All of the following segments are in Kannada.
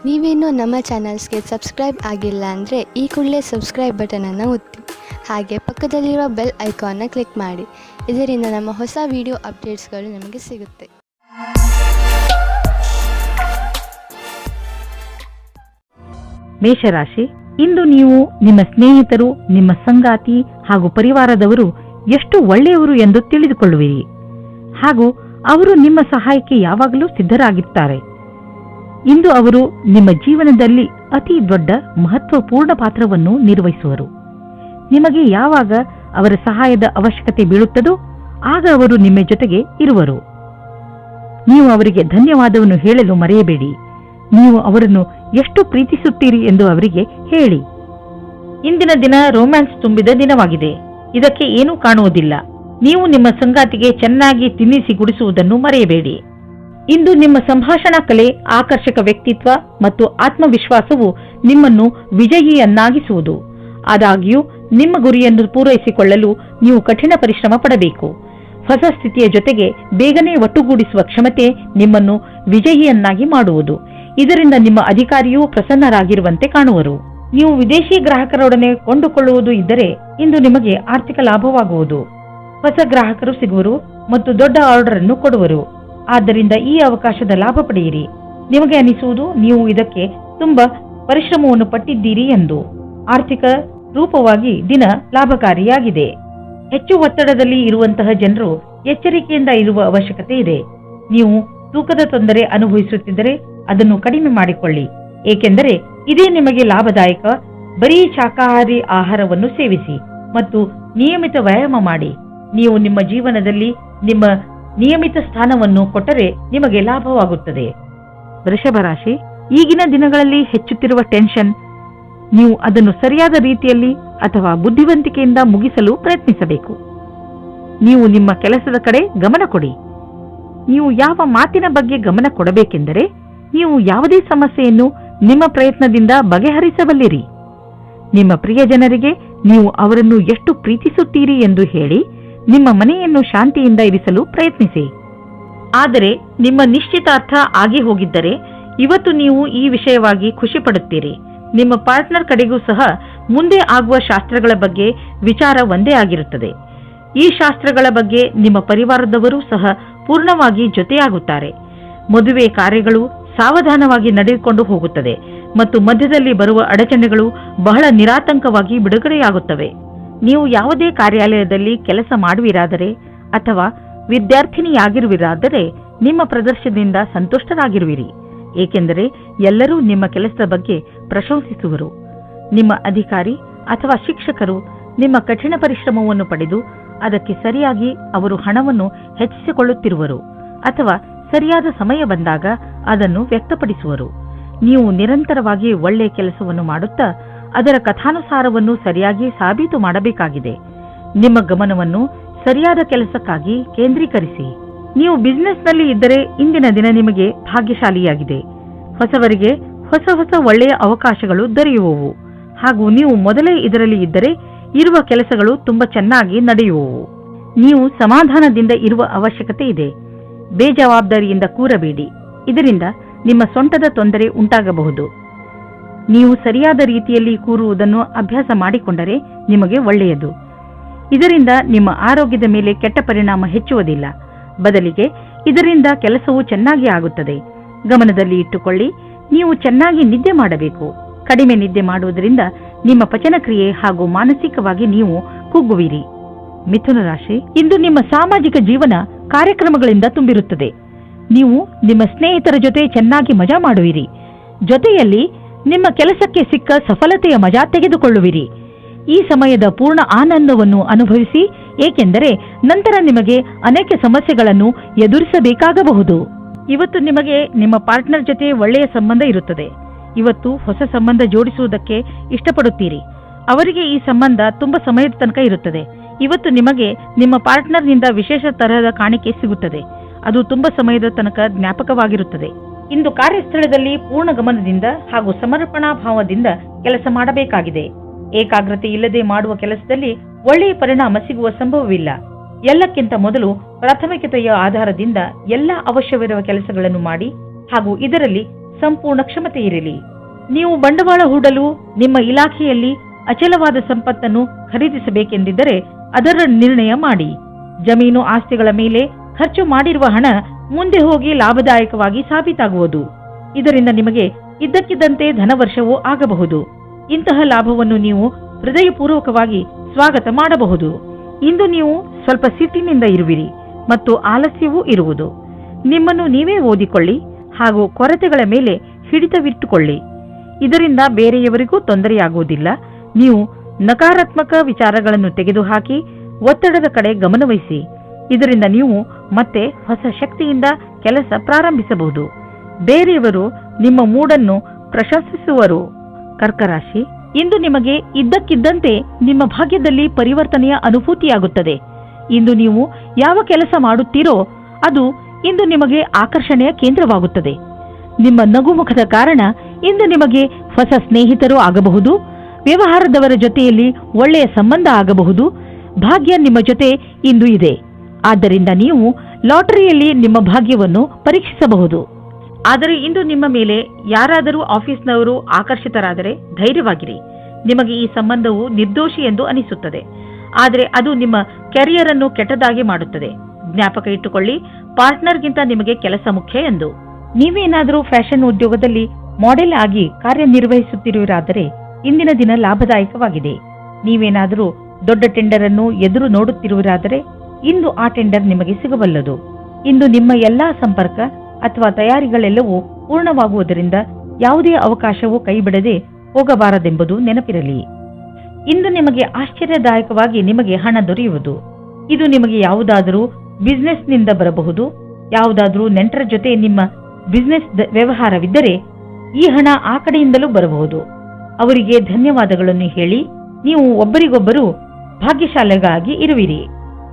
ನೀವೇನೂ ನಮ್ಮ ಚಾನಲ್ಸ್ಗೆ ಸಬ್ಸ್ಕ್ರೈಬ್ ಆಗಿಲ್ಲ ಅಂದರೆ ಈ ಕೂಡಲೇ ಸಬ್ಸ್ಕ್ರೈಬ್ ಬಟನನ್ನು ಒತ್ತಿ, ಹಾಗೆ ಪಕ್ಕದಲ್ಲಿರುವ ಬೆಲ್ ಐಕಾನ್ನ ಕ್ಲಿಕ್ ಮಾಡಿ. ಇದರಿಂದ ನಮ್ಮ ಹೊಸ ವಿಡಿಯೋ ಅಪ್ಡೇಟ್ಸ್ಗಳು ನಿಮಗೆ ಸಿಗುತ್ತೆ. ಮೇಷರಾಶಿ, ಇಂದು ನೀವು ನಿಮ್ಮ ಸ್ನೇಹಿತರು, ನಿಮ್ಮ ಸಂಗಾತಿ ಹಾಗೂ ಪರಿವಾರದವರು ಎಷ್ಟು ಒಳ್ಳೆಯವರು ಎಂದು ತಿಳಿದುಕೊಳ್ಳುವಿರಿ ಹಾಗೂ ಅವರು ನಿಮ್ಮ ಸಹಾಯಕ್ಕೆ ಯಾವಾಗಲೂ ಸಿದ್ಧರಾಗಿರುತ್ತಾರೆ. ಇಂದು ಅವರು ನಿಮ್ಮ ಜೀವನದಲ್ಲಿ ಅತಿ ದೊಡ್ಡ ಮಹತ್ವಪೂರ್ಣ ಪಾತ್ರವನ್ನು ನಿರ್ವಹಿಸುವರು. ನಿಮಗೆ ಯಾವಾಗ ಅವರ ಸಹಾಯದ ಅವಶ್ಯಕತೆ ಬೀಳುತ್ತದೋ ಆಗ ಅವರು ನಿಮ್ಮ ಜೊತೆಗೆ ಇರುವರು. ನೀವು ಅವರಿಗೆ ಧನ್ಯವಾದವನ್ನು ಹೇಳಲು ಮರೆಯಬೇಡಿ. ನೀವು ಅವರನ್ನು ಎಷ್ಟು ಪ್ರೀತಿಸುತ್ತೀರಿ ಎಂದು ಅವರಿಗೆ ಹೇಳಿ. ಇಂದಿನ ದಿನ ರೊಮ್ಯಾನ್ಸ್ ತುಂಬಿದ ದಿನವಾಗಿದೆ. ಇದಕ್ಕೆ ಏನೂ ಕಾಣುವುದಿಲ್ಲ. ನೀವು ನಿಮ್ಮ ಸಂಗಾತಿಗೆ ಚೆನ್ನಾಗಿ ತಿನ್ನಿಸಿ ಗುಡಿಸುವುದನ್ನು ಮರೆಯಬೇಡಿ. ಇಂದು ನಿಮ್ಮ ಸಂಭಾಷಣಾ ಕಲೆ, ಆಕರ್ಷಕ ವ್ಯಕ್ತಿತ್ವ ಮತ್ತು ಆತ್ಮವಿಶ್ವಾಸವು ನಿಮ್ಮನ್ನು ವಿಜಯಿಯನ್ನಾಗಿಸುವುದು. ಆದಾಗ್ಯೂ ನಿಮ್ಮ ಗುರಿಯನ್ನು ಪೂರೈಸಿಕೊಳ್ಳಲು ನೀವು ಕಠಿಣ ಪರಿಶ್ರಮ ಪಡಬೇಕು. ಹೊಸ ಸ್ಥಿತಿಯ ಜೊತೆಗೆ ಬೇಗನೆ ಒಟ್ಟುಗೂಡಿಸುವ ಕ್ಷಮತೆ ನಿಮ್ಮನ್ನು ವಿಜಯಿಯನ್ನಾಗಿ ಮಾಡುವುದು. ಇದರಿಂದ ನಿಮ್ಮ ಅಧಿಕಾರಿಯೂ ಪ್ರಸನ್ನರಾಗಿರುವಂತೆ ಕಾಣುವರು. ನೀವು ವಿದೇಶಿ ಗ್ರಾಹಕರೊಡನೆ ಕೊಂಡುಕೊಳ್ಳುವುದು ಇದ್ದರೆ ಇಂದು ನಿಮಗೆ ಆರ್ಥಿಕ ಲಾಭವಾಗುವುದು. ಹೊಸ ಗ್ರಾಹಕರು ಸಿಗುವರು ಮತ್ತು ದೊಡ್ಡ ಆರ್ಡರ್ ಅನ್ನು ಕೊಡುವರು. ಆದ್ದರಿಂದ ಈ ಅವಕಾಶದ ಲಾಭ ಪಡೆಯಿರಿ. ನಿಮಗೆ ಅನಿಸುವುದು ನೀವು ಇದಕ್ಕೆ ತುಂಬಾ ಪರಿಶ್ರಮವನ್ನು ಪಟ್ಟಿದ್ದೀರಿ ಎಂದು. ಆರ್ಥಿಕ ರೂಪವಾಗಿ ದಿನ ಲಾಭಕಾರಿಯಾಗಿದೆ. ಹೆಚ್ಚು ಒತ್ತಡದಲ್ಲಿ ಇರುವಂತಹ ಜನರು ಎಚ್ಚರಿಕೆಯಿಂದ ಇರುವ ಅವಶ್ಯಕತೆ ಇದೆ. ನೀವು ತೂಕದ ತೊಂದರೆ ಅನುಭವಿಸುತ್ತಿದ್ದರೆ ಅದನ್ನು ಕಡಿಮೆ ಮಾಡಿಕೊಳ್ಳಿ, ಏಕೆಂದರೆ ಇದೇ ನಿಮಗೆ ಲಾಭದಾಯಕ. ಬರೀ ಶಾಕಾಹಾರಿ ಆಹಾರವನ್ನು ಸೇವಿಸಿ ಮತ್ತು ನಿಯಮಿತ ವ್ಯಾಯಾಮ ಮಾಡಿ. ನೀವು ನಿಮ್ಮ ಜೀವನದಲ್ಲಿ ನಿಮ್ಮ ನಿಯಮಿತ ಸ್ಥಾನವನ್ನು ಕೊಟ್ಟರೆ ನಿಮಗೆ ಲಾಭವಾಗುತ್ತದೆ. ವೃಷಭ ರಾಶಿ, ಈಗಿನ ದಿನಗಳಲ್ಲಿ ಹೆಚ್ಚುತ್ತಿರುವ ಟೆನ್ಷನ್, ನೀವು ಅದನ್ನು ಸರಿಯಾದ ರೀತಿಯಲ್ಲಿ ಅಥವಾ ಬುದ್ಧಿವಂತಿಕೆಯಿಂದ ಮುಗಿಸಲು ಪ್ರಯತ್ನಿಸಬೇಕು. ನೀವು ನಿಮ್ಮ ಕೆಲಸದ ಕಡೆ ಗಮನ ಕೊಡಿ. ನೀವು ಯಾವ ಮಾತಿನ ಬಗ್ಗೆ ಗಮನ ಕೊಡಬೇಕೆಂದರೆ ನೀವು ಯಾವುದೇ ಸಮಸ್ಯೆಯನ್ನು ನಿಮ್ಮ ಪ್ರಯತ್ನದಿಂದ ಬಗೆಹರಿಸಬಲ್ಲಿರಿ. ನಿಮ್ಮ ಪ್ರಿಯ ಜನರಿಗೆ ನೀವು ಅವರನ್ನು ಎಷ್ಟು ಪ್ರೀತಿಸುತ್ತೀರಿ ಎಂದು ಹೇಳಿ ನಿಮ್ಮ ಮನೆಯನ್ನು ಶಾಂತಿಯಿಂದ ಇರಿಸಲು ಪ್ರಯತ್ನಿಸಿ. ಆದರೆ ನಿಮ್ಮ ನಿಶ್ಚಿತಾರ್ಥ ಆಗಿ ಹೋಗಿದ್ದರೆ ಇವತ್ತು ನೀವು ಈ ವಿಷಯವಾಗಿ ಖುಷಿ ಪಡುತ್ತೀರಿ. ನಿಮ್ಮ ಪಾರ್ಟ್ನರ್ ಕಡೆಗೂ ಸಹ ಮುಂದೆ ಆಗುವ ಶಾಸ್ತ್ರಗಳ ಬಗ್ಗೆ ವಿಚಾರ ಒಂದೇ ಆಗಿರುತ್ತದೆ. ಈ ಶಾಸ್ತ್ರಗಳ ಬಗ್ಗೆ ನಿಮ್ಮ ಪರಿವಾರದವರೂ ಸಹ ಪೂರ್ಣವಾಗಿ ಜೊತೆಯಾಗುತ್ತಾರೆ. ಮದುವೆ ಕಾರ್ಯಗಳು ಸಾವಧಾನವಾಗಿ ನಡೆದುಕೊಂಡು ಹೋಗುತ್ತದೆ ಮತ್ತು ಮಧ್ಯದಲ್ಲಿ ಬರುವ ಅಡಚಣೆಗಳು ಬಹಳ ನಿರಾತಂಕವಾಗಿ ಬಿಡುಗಡೆಯಾಗುತ್ತವೆ. ನೀವು ಯಾವುದೇ ಕಾರ್ಯಾಲಯದಲ್ಲಿ ಕೆಲಸ ಮಾಡುವಿರಾದರೆ ಅಥವಾ ವಿದ್ಯಾರ್ಥಿನಿಯಾಗಿರುವಿರಾದರೆ ನಿಮ್ಮ ಪ್ರದರ್ಶನದಿಂದ ಸಂತುಷ್ಟರಾಗಿರುವಿರಿ, ಏಕೆಂದರೆ ಎಲ್ಲರೂ ನಿಮ್ಮ ಕೆಲಸದ ಬಗ್ಗೆ ಪ್ರಶಂಸಿಸುವರು. ನಿಮ್ಮ ಅಧಿಕಾರಿ ಅಥವಾ ಶಿಕ್ಷಕರು ನಿಮ್ಮ ಕಠಿಣ ಪರಿಶ್ರಮವನ್ನು ಪಡೆದು ಅದಕ್ಕೆ ಸರಿಯಾಗಿ ಅವರು ಹಣವನ್ನು ಹೆಚ್ಚಿಸಿಕೊಳ್ಳುತ್ತಿರುವರು ಅಥವಾ ಸರಿಯಾದ ಸಮಯ ಬಂದಾಗ ಅದನ್ನು ವ್ಯಕ್ತಪಡಿಸುವರು. ನೀವು ನಿರಂತರವಾಗಿ ಒಳ್ಳೆಯ ಕೆಲಸವನ್ನು ಮಾಡುತ್ತಾ ಅದರ ಕಥಾನುಸಾರವನ್ನು ಸರಿಯಾಗಿ ಸಾಬೀತು ಮಾಡಬೇಕಾಗಿದೆ. ನಿಮ್ಮ ಗಮನವನ್ನು ಸರಿಯಾದ ಕೆಲಸಕ್ಕಾಗಿ ಕೇಂದ್ರೀಕರಿಸಿ. ನೀವು ಬಿಸಿನೆಸ್ನಲ್ಲಿ ಇದ್ದರೆ ಇಂದಿನ ದಿನ ನಿಮಗೆ ಭಾಗ್ಯಶಾಲಿಯಾಗಿದೆ. ಹೊಸವರಿಗೆ ಹೊಸ ಹೊಸ ಒಳ್ಳೆಯ ಅವಕಾಶಗಳು ದೊರೆಯುವವು ಹಾಗೂ ನೀವು ಮೊದಲೇ ಇದರಲ್ಲಿ ಇದ್ದರೆ ಇರುವ ಕೆಲಸಗಳು ತುಂಬಾ ಚೆನ್ನಾಗಿ ನಡೆಯುವವು. ನೀವು ಸಮಾಧಾನದಿಂದ ಇರುವ ಅವಶ್ಯಕತೆ ಇದೆ. ಬೇಜವಾಬ್ದಾರಿಯಿಂದ ಕೂರಬೇಡಿ, ಇದರಿಂದ ನಿಮ್ಮ ಸೊಂಟದ ತೊಂದರೆ ಉಂಟಾಗಬಹುದು. ನೀವು ಸರಿಯಾದ ರೀತಿಯಲ್ಲಿ ಕೂರುವುದನ್ನು ಅಭ್ಯಾಸ ಮಾಡಿಕೊಂಡರೆ ನಿಮಗೆ ಒಳ್ಳೆಯದು. ಇದರಿಂದ ನಿಮ್ಮ ಆರೋಗ್ಯದ ಮೇಲೆ ಕೆಟ್ಟ ಪರಿಣಾಮ ಹೆಚ್ಚುವುದಿಲ್ಲ, ಬದಲಿಗೆ ಇದರಿಂದ ಕೆಲಸವು ಚೆನ್ನಾಗಿ ಆಗುತ್ತದೆ. ಗಮನದಲ್ಲಿ ಇಟ್ಟುಕೊಳ್ಳಿ, ನೀವು ಚೆನ್ನಾಗಿ ನಿದ್ದೆ ಮಾಡಬೇಕು. ಕಡಿಮೆ ನಿದ್ದೆ ಮಾಡುವುದರಿಂದ ನಿಮ್ಮ ಪಚನಕ್ರಿಯೆ ಹಾಗೂ ಮಾನಸಿಕವಾಗಿ ನೀವು ಕುಗ್ಗುವಿರಿ. ಮಿಥುನ ರಾಶಿ, ಇಂದು ನಿಮ್ಮ ಸಾಮಾಜಿಕ ಜೀವನ ಕಾರ್ಯಕ್ರಮಗಳಿಂದ ತುಂಬಿರುತ್ತದೆ. ನೀವು ನಿಮ್ಮ ಸ್ನೇಹಿತರ ಜೊತೆ ಚೆನ್ನಾಗಿ ಮಜಾ ಮಾಡುವಿರಿ. ಜೊತೆಯಲ್ಲಿ ನಿಮ್ಮ ಕೆಲಸಕ್ಕೆ ಸಿಕ್ಕ ಸಫಲತೆಯ ಮಜಾ ತೆಗೆದುಕೊಳ್ಳುವಿರಿ. ಈ ಸಮಯದ ಪೂರ್ಣ ಆನಂದವನ್ನು ಅನುಭವಿಸಿ, ಏಕೆಂದರೆ ನಂತರ ನಿಮಗೆ ಅನೇಕ ಸಮಸ್ಯೆಗಳನ್ನು ಎದುರಿಸಬೇಕಾಗಬಹುದು. ಇವತ್ತು ನಿಮಗೆ ನಿಮ್ಮ ಪಾರ್ಟ್ನರ್ ಜೊತೆ ಒಳ್ಳೆಯ ಸಂಬಂಧ ಇರುತ್ತದೆ. ಇವತ್ತು ಹೊಸ ಸಂಬಂಧ ಜೋಡಿಸುವುದಕ್ಕೆ ಇಷ್ಟಪಡುತ್ತೀರಿ. ಅವರಿಗೆ ಈ ಸಂಬಂಧ ತುಂಬಾ ಸಮಯದ ತನಕ ಇರುತ್ತದೆ. ಇವತ್ತು ನಿಮಗೆ ನಿಮ್ಮ ಪಾರ್ಟ್ನರ್ನಿಂದ ವಿಶೇಷ ತರಹದ ಕಾಣಿಕೆ ಸಿಗುತ್ತದೆ. ಅದು ತುಂಬಾ ಸಮಯದ ತನಕ ಜ್ಞಾಪಕವಾಗಿರುತ್ತದೆ. ಇಂದು ಕಾರ್ಯಸ್ಥಳದಲ್ಲಿ ಪೂರ್ಣ ಗಮನದಿಂದ ಹಾಗೂ ಸಮರ್ಪಣಾ ಭಾವದಿಂದ ಕೆಲಸ ಮಾಡಬೇಕಾಗಿದೆ. ಏಕಾಗ್ರತೆ ಇಲ್ಲದೆ ಮಾಡುವ ಕೆಲಸದಲ್ಲಿ ಒಳ್ಳೆಯ ಪರಿಣಾಮ ಸಿಗುವ ಸಂಭವವಿಲ್ಲ. ಎಲ್ಲಕ್ಕಿಂತ ಮೊದಲು ಪ್ರಾಥಮಿಕತೆಯ ಆಧಾರದಿಂದ ಎಲ್ಲ ಅವಶ್ಯವಿರುವ ಕೆಲಸಗಳನ್ನು ಮಾಡಿ ಹಾಗೂ ಇದರಲ್ಲಿ ಸಂಪೂರ್ಣ ಕ್ಷಮತೆ ಇರಲಿ. ನೀವು ಬಂಡವಾಳ ಹೂಡಲು ನಿಮ್ಮ ಇಲಾಖೆಯಲ್ಲಿ ಅಚಲವಾದ ಸಂಪತ್ತನ್ನು ಖರೀದಿಸಬೇಕೆಂದಿದ್ದರೆ ಅದರ ನಿರ್ಣಯ ಮಾಡಿ. ಜಮೀನು ಆಸ್ತಿಗಳ ಮೇಲೆ ಖರ್ಚು ಮಾಡಿರುವ ಹಣ ಮುಂದೆ ಹೋಗಿ ಲಾಭದಾಯಕವಾಗಿ ಸಾಬೀತಾಗುವುದು. ಇದರಿಂದ ನಿಮಗೆ ಇದ್ದಕ್ಕಿದ್ದಂತೆ ಧನವರ್ಷವೂ ಆಗಬಹುದು. ಇಂತಹ ಲಾಭವನ್ನು ನೀವು ಹೃದಯಪೂರ್ವಕವಾಗಿ ಸ್ವಾಗತ ಮಾಡಬಹುದು. ಇಂದು ನೀವು ಸ್ವಲ್ಪ ಸಿಟ್ಟಿನಿಂದ ಇರುವಿರಿ ಮತ್ತು ಆಲಸ್ಯವೂ ಇರುವುದು. ನಿಮ್ಮನ್ನು ನೀವೇ ಓದಿಕೊಳ್ಳಿ ಹಾಗೂ ಕೊರತೆಗಳ ಮೇಲೆ ಹಿಡಿತವಿಟ್ಟುಕೊಳ್ಳಿ. ಇದರಿಂದ ಬೇರೆಯವರಿಗೂ ತೊಂದರೆಯಾಗುವುದಿಲ್ಲ. ನೀವು ನಕಾರಾತ್ಮಕ ವಿಚಾರಗಳನ್ನು ತೆಗೆದುಹಾಕಿ ಒತ್ತಡದ ಕಡೆ ಗಮನವಹಿಸಿ. ಇದರಿಂದ ನೀವು ಮತ್ತೆ ಹೊಸ ಶಕ್ತಿಯಿಂದ ಕೆಲಸ ಪ್ರಾರಂಭಿಸಬಹುದು. ಬೇರೆಯವರು ನಿಮ್ಮ ಮೂಡನ್ನು ಪ್ರಶಂಸಿಸುವರು. ಕರ್ಕರಾಶಿ, ಇಂದು ನಿಮಗೆ ಇದ್ದಕ್ಕಿದ್ದಂತೆ ನಿಮ್ಮ ಭಾಗ್ಯದಲ್ಲಿ ಪರಿವರ್ತನೆಯ ಅನುಭೂತಿಯಾಗುತ್ತದೆ. ಇಂದು ನೀವು ಯಾವ ಕೆಲಸ ಮಾಡುತ್ತೀರೋ ಅದು ಇಂದು ನಿಮಗೆ ಆಕರ್ಷಣೆಯ ಕೇಂದ್ರವಾಗುತ್ತದೆ. ನಿಮ್ಮ ನಗುಮುಖದ ಕಾರಣ ಇಂದು ನಿಮಗೆ ಹೊಸ ಸ್ನೇಹಿತರು ಆಗಬಹುದು. ವ್ಯವಹಾರದವರ ಜೊತೆಯಲ್ಲಿ ಒಳ್ಳೆಯ ಸಂಬಂಧ ಆಗಬಹುದು. ಭಾಗ್ಯ ನಿಮ್ಮ ಜೊತೆ ಇಂದು ಇದೆ. ಆದ್ದರಿಂದ ನೀವು ಲಾಟರಿಯಲ್ಲಿ ನಿಮ್ಮ ಭಾಗ್ಯವನ್ನು ಪರೀಕ್ಷಿಸಬಹುದು. ಆದರೆ ಇಂದು ನಿಮ್ಮ ಮೇಲೆ ಯಾರಾದರೂ ಆಫೀಸ್ನವರು ಆಕರ್ಷಿತರಾದರೆ ಧೈರ್ಯವಾಗಿರಿ. ನಿಮಗೆ ಈ ಸಂಬಂಧವು ನಿರ್ದೋಷಿ ಎಂದು ಅನಿಸುತ್ತದೆ, ಆದರೆ ಅದು ನಿಮ್ಮ ಕೆರಿಯರ್ ಅನ್ನು ಕೆಟ್ಟದಾಗಿ ಮಾಡುತ್ತದೆ. ಜ್ಞಾಪಕ ಇಟ್ಟುಕೊಳ್ಳಿ, ಪಾರ್ಟ್ನರ್ಗಿಂತ ನಿಮಗೆ ಕೆಲಸ ಮುಖ್ಯ ಎಂದು. ನೀವೇನಾದರೂ ಫ್ಯಾಷನ್ ಉದ್ಯೋಗದಲ್ಲಿ ಮಾಡೆಲ್ ಆಗಿ ಕಾರ್ಯನಿರ್ವಹಿಸುತ್ತಿರುವಿರಾದರೆ ಇಂದಿನ ದಿನ ಲಾಭದಾಯಕವಾಗಿದೆ. ನೀವೇನಾದರೂ ದೊಡ್ಡ ಟೆಂಡರ್ ಅನ್ನು ಎದುರು ನೋಡುತ್ತಿರುವಿರಾದರೆ ಇಂದು ಆ ಟೆಂಡರ್ ನಿಮಗೆ ಸಿಗಬಲ್ಲದು. ಇಂದು ನಿಮ್ಮ ಎಲ್ಲಾ ಸಂಪರ್ಕ ಅಥವಾ ತಯಾರಿಗಳೆಲ್ಲವೂ ಪೂರ್ಣವಾಗುವುದರಿಂದ ಯಾವುದೇ ಅವಕಾಶವೂ ಕೈಬಿಡದೆ ಹೋಗಬಾರದೆಂಬುದು ನೆನಪಿರಲಿ. ಇಂದು ನಿಮಗೆ ಆಶ್ಚರ್ಯದಾಯಕವಾಗಿ ನಿಮಗೆ ಹಣ ದೊರೆಯುವುದು. ಇದು ನಿಮಗೆ ಯಾವುದಾದರೂ ಬಿಸಿನೆಸ್ನಿಂದ ಬರಬಹುದು. ಯಾವುದಾದರೂ ನೆಂಟರ ಜೊತೆ ನಿಮ್ಮ ಬಿಸಿನೆಸ್ ವ್ಯವಹಾರವಿದ್ದರೆ ಈ ಹಣ ಆ ಕಡೆಯಿಂದಲೂ ಬರಬಹುದು. ಅವರಿಗೆ ಧನ್ಯವಾದಗಳನ್ನು ಹೇಳಿ ನೀವು ಒಬ್ಬರಿಗೊಬ್ಬರು ಭಾಗ್ಯಶಾಲಿಗಳಾಗಿ ಇರುವಿರಿ.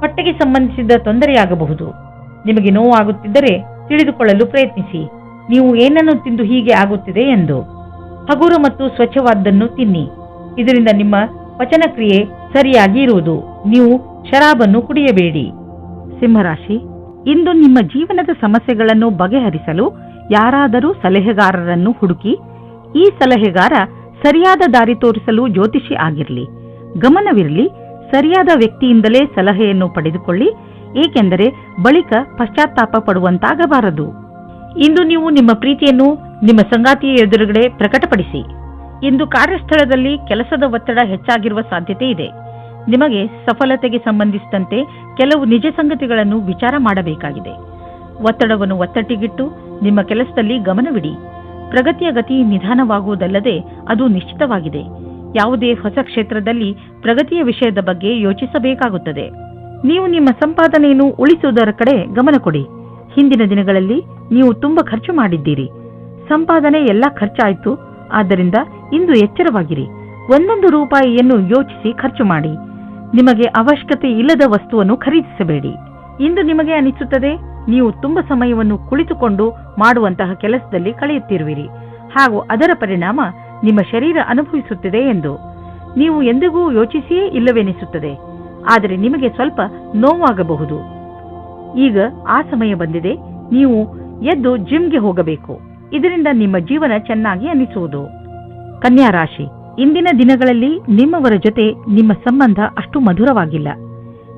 ಹೊಟ್ಟೆಗೆ ಸಂಬಂಧಿಸಿದ ತೊಂದರೆಯಾಗಬಹುದು. ನಿಮಗೆ ನೋವಾಗುತ್ತಿದ್ದರೆ ತಿಳಿದುಕೊಳ್ಳಲು ಪ್ರಯತ್ನಿಸಿ. ನೀವು ಏನನ್ನು ತಿಂದು ಹೀಗೆ ಆಗುತ್ತಿದೆ ಎಂದು. ಹಗುರ ಮತ್ತು ಸ್ವಚ್ಛವಾದ್ದನ್ನು ತಿನ್ನಿ. ಇದರಿಂದ ನಿಮ್ಮ ಪಚನಕ್ರಿಯೆ ಸರಿಯಾಗಿ ಇರುವುದು. ನೀವು ಶರಾಬನ್ನು ಕುಡಿಯಬೇಡಿ. ಸಿಂಹರಾಶಿ, ಇಂದು ನಿಮ್ಮ ಜೀವನದ ಸಮಸ್ಯೆಗಳನ್ನು ಬಗೆಹರಿಸಲು ಯಾರಾದರೂ ಸಲಹೆಗಾರರನ್ನು ಹುಡುಕಿ. ಈ ಸಲಹೆಗಾರ ಸರಿಯಾದ ದಾರಿ ತೋರಿಸಲು ಜ್ಯೋತಿಷಿ ಆಗಿರಲಿ. ಗಮನವಿರಲಿ, ಸರಿಯಾದ ವ್ಯಕ್ತಿಯಿಂದಲೇ ಸಲಹೆಯನ್ನು ಪಡೆದುಕೊಳ್ಳಿ. ಏಕೆಂದರೆ ಬಳಿಕ ಪಶ್ಚಾತ್ತಾಪ ಪಡುವಂತಾಗಬಾರದು. ಇಂದು ನೀವು ನಿಮ್ಮ ಪ್ರೀತಿಯನ್ನು ನಿಮ್ಮ ಸಂಗಾತಿಯ ಎದುರುಗಡೆ ಪ್ರಕಟಪಡಿಸಿ. ಇಂದು ಕಾರ್ಯಸ್ಥಳದಲ್ಲಿ ಕೆಲಸದ ಒತ್ತಡ ಹೆಚ್ಚಾಗಿರುವ ಸಾಧ್ಯತೆ ಇದೆ. ನಿಮಗೆ ಸಫಲತೆಗೆ ಸಂಬಂಧಿಸಿದಂತೆ ಕೆಲವು ನಿಜ ಸಂಗತಿಗಳನ್ನು ವಿಚಾರ ಮಾಡಬೇಕಾಗಿದೆ. ಒತ್ತಡವನ್ನು ಒತ್ತಟ್ಟಿಗಿಟ್ಟು ನಿಮ್ಮ ಕೆಲಸದಲ್ಲಿ ಗಮನವಿಡಿ. ಪ್ರಗತಿಯ ಗತಿ ನಿಧಾನವಾಗುವುದಲ್ಲದೆ ಅದು ನಿಶ್ಚಿತವಾಗಿದೆ. ಯಾವುದೇ ಹೊಸ ಕ್ಷೇತ್ರದಲ್ಲಿ ಪ್ರಗತಿಯ ವಿಷಯದ ಬಗ್ಗೆ ಯೋಚಿಸಬೇಕಾಗುತ್ತದೆ. ನೀವು ನಿಮ್ಮ ಸಂಪಾದನೆಯನ್ನು ಉಳಿಸುವುದರ ಕಡೆ ಗಮನ ಕೊಡಿ. ಹಿಂದಿನ ದಿನಗಳಲ್ಲಿ ನೀವು ತುಂಬಾ ಖರ್ಚು ಮಾಡಿದ್ದೀರಿ. ಸಂಪಾದನೆ ಎಲ್ಲ ಖರ್ಚಾಯಿತು. ಆದ್ದರಿಂದ ಇಂದು ಎಚ್ಚರವಾಗಿರಿ. ಒಂದೊಂದು ರೂಪಾಯಿಯನ್ನು ಯೋಚಿಸಿ ಖರ್ಚು ಮಾಡಿ. ನಿಮಗೆ ಅವಶ್ಯಕತೆ ಇಲ್ಲದ ವಸ್ತುವನ್ನು ಖರೀದಿಸಬೇಡಿ. ಇಂದು ನಿಮಗೆ ಅನಿಸುತ್ತದೆ ನೀವು ತುಂಬಾ ಸಮಯವನ್ನು ಕುಳಿತುಕೊಂಡು ಮಾಡುವಂತಹ ಕೆಲಸದಲ್ಲಿ ಕಳೆಯುತ್ತಿರುವಿರಿ ಹಾಗೂ ಅದರ ಪರಿಣಾಮ ನಿಮ್ಮ ಶರೀರ ಅನುಭವಿಸುತ್ತಿದೆ ಎಂದು. ನೀವು ಎಂದಿಗೂ ಯೋಚಿಸಿಯೇ ಇಲ್ಲವೆನಿಸುತ್ತದೆ. ಆದರೆ ನಿಮಗೆ ಸ್ವಲ್ಪ ನೋವಾಗಬಹುದು. ಈಗ ಆ ಸಮಯ ಬಂದಿದೆ. ನೀವು ಎದ್ದು ಜಿಮ್ಗೆ ಹೋಗಬೇಕು. ಇದರಿಂದ ನಿಮ್ಮ ಜೀವನ ಚೆನ್ನಾಗಿ ಅನಿಸುವುದು. ಕನ್ಯಾ ರಾಶಿ, ಇಂದಿನ ದಿನಗಳಲ್ಲಿ ನಿಮ್ಮವರ ಜೊತೆ ನಿಮ್ಮ ಸಂಬಂಧ ಅಷ್ಟು ಮಧುರವಾಗಿಲ್ಲ.